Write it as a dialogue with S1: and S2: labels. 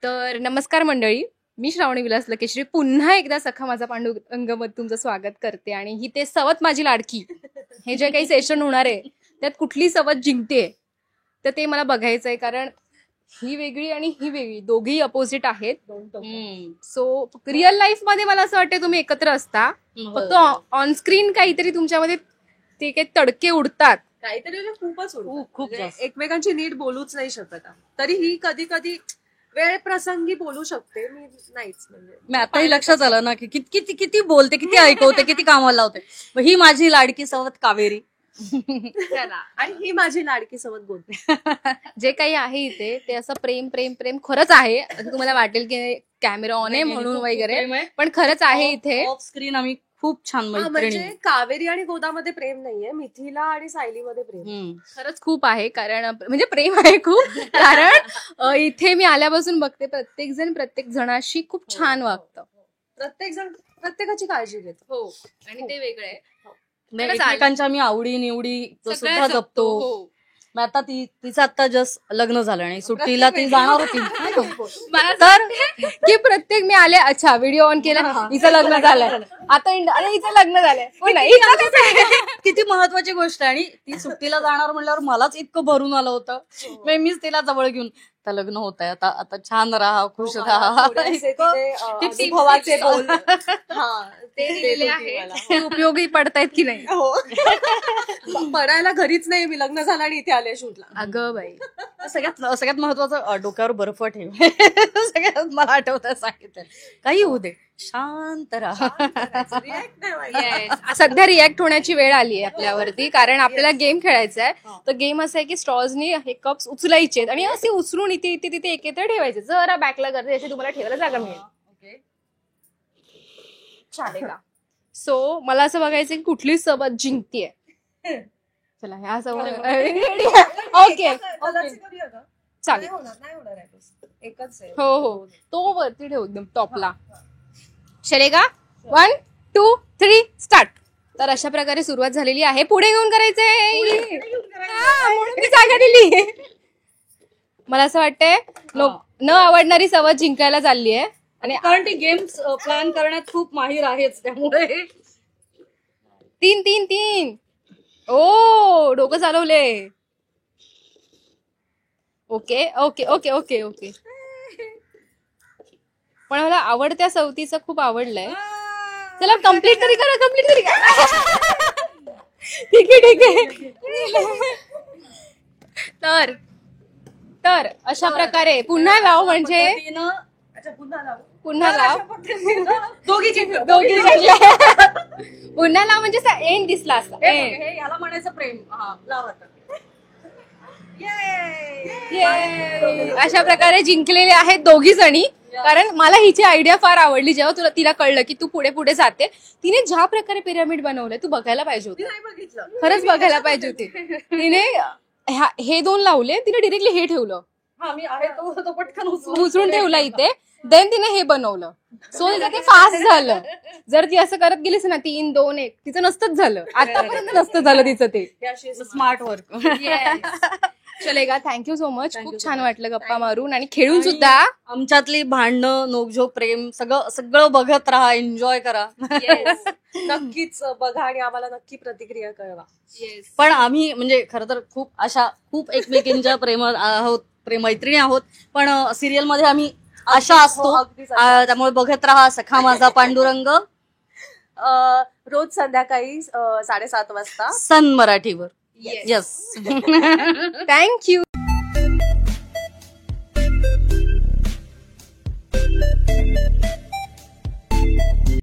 S1: तर नमस्कार मंडळी, मी श्रावणी विलास लकेश्री पुन्हा एकदा सखा माझा पांडुरंगमध्ये तुमचं स्वागत करते. आणि ही ते सवत माझी लाडकी हे जे काही सेशन होणार आहे त्यात कुठली सवत जिंकते तर ते मला बघायचं आहे. कारण ही वेगळी आणि ही वेगळी, दोघी अपोजिट आहेत. सो रिअल लाईफ मध्ये मला असं वाटतं तुम्ही एकत्र असता, फक्त ऑन स्क्रीन काहीतरी तुमच्यामध्ये ते काही तडके उडतात,
S2: काहीतरी खूपच
S1: खूप
S2: एकमेकांची नीट बोलूच नाही शकत. तरी ही कधी कधी वेळ प्रसंगी बोलू शकते, मी नाहीच. म्हणजे
S3: आताही लक्षात आलं ना की किती किती बोलते, किती ऐकवते, किती कामाला लावते. ही माझी लाडकी सवत कावेरी
S2: आणि ही माझी लाडकी सवत बोलते.
S1: जे काही आहे इथे ते असं प्रेम प्रेम प्रेम खरंच आहे. आता तुम्हाला वाटेल की कॅमेरा ऑन आहे म्हणून वगैरे, पण खरंच आहे इथे.
S3: ऑफ स्क्रीन आम्ही खूप छान
S2: म्हणजे कावेरी आणि गोदामध्ये प्रेम नाहीये, मिथिला आणि सायलीमध्ये प्रेम
S1: खरंच खूप आहे. कारण म्हणजे प्रेम आहे खूप. कारण इथे मी आल्यापासून बघते प्रत्येक जणाशी खूप छान वागतं.
S2: प्रत्येक जण प्रत्येकाची काळजी घेतो.
S1: हो, आणि ते वेगळं आहे.
S3: एकमेकांच्या आम्ही आवडी निवडी सुद्धा जपतो. आता तिचं आता जस्ट लग्न झालं आणि सुट्टीला ती जाणार होती.
S1: तर की प्रत्येक मी आले, अच्छा व्हिडिओ ऑन केला, हिचं लग्न झालंय, आता हिचं लग्न झालंय.
S3: किती महत्वाची गोष्ट आहे. आणि ती सुट्टीला जाणार म्हणल्यावर मलाच इतकं भरून आलं होतं. मीच तिला जवळ घेऊन, आता लग्न होत आहे, आता छान राहा, खुश राहा.
S1: उपयोगी पडतायत की नाही.
S2: पडायला घरीच नाही, मी लग्न झालं आणि इथे आले शूटला.
S1: अगं बाई,
S3: सगळ्यात महत्वाचं डोक्यावर बर्फ ठेव. सगळ्यात मला आठवतं सांगितलं, काही होऊ दे, शांत राहा.
S1: सध्या रिॲक्ट होण्याची वेळ आली आहे आपल्यावरती. कारण आपल्याला गेम खेळायचा आहे. तर गेम असं आहे की स्ट्रॉजनी हे कप्स उचलायचे आणि असे उचलून इथे इथे तिथे एकत्र ठेवायचे. जरा बॅकला करते याची तुम्हाला ठेवायला जागा मिळेल. चालेल का? सो मला असं बघायचं की कुठली सवत जिंकतीये. चला ह्या सवत ओके चालेल. हो, तो वरती ठेवू एकदम टॉपला. चलेगा? 1 2 3 स्टार्ट. तर अशा प्रकारे सुरुवात झालेली आहे. पुढे घेऊन करायचंय म्हणून मी जागा दिली. मला असं वाटतंय न आवडणारी सवत जिंकायला चालली आहे.
S3: आणि कारण ती गेम्स प्लॅन करण्यात खूप माहीर आहेच, त्यामुळे
S1: 3 ओ डोकं चालवले. Okay okay okay okay okay. पण मला आवडत्या सवतीचं खूप आवडलंय. चला कम्प्लीट तरी करा. ठीक आहे. तर अशा प्रकारे पुन्हा लाव, म्हणजे पुन्हा लाव.
S2: दोघी जिंकलो.
S1: पुन्हा लाव म्हणजे एंड दिसला असता.
S3: याला म्हणायचं प्रेम.
S1: अशा प्रकारे जिंकलेले आहेत दोघी जणी. कारण मला हिची आयडिया फार आवडली. जेव्हा तिला कळलं की तू पुढे पुढे जाते, तिने ज्या प्रकारे पिरामिड बनवलंय तू बघायला पाहिजे होती. खरंच बघायला पाहिजे होती. तिने हे 2 लावले, तिने डिरेक्टली हे ठेवलं,
S3: तो पटकन
S1: उचलून ठेवला इथे. देन तिने हे बनवलं. सो ते फास्ट झालं. जर ती असं करत गेलीस ना 3 2 1, तिचं नसतंच झालं. आतापर्यंत नसतं झालं तिचं ते.
S3: Smart work.
S1: चलेगा. Thank you so much. खूप छान वाटलं गप्पा मारून आणि खेळून सुद्धा.
S3: आमच्यातली भांडणं, नोकझोक, प्रेम सगळं बघत राहा, एन्जॉय करा.
S2: नक्कीच बघा आणि आम्हाला नक्की प्रतिक्रिया कळवा.
S3: पण आम्ही म्हणजे खरं तर खूप एकमेकींच्या मैत्रिणी आहोत. पण सिरियल मध्ये आम्ही अशा असतो, त्यामुळे बघत राहा सखा माझा पांडुरंग.
S2: रोज संध्याकाळी 7:30 वाजता
S3: सन मराठीवर. येस.
S1: थँक्यू.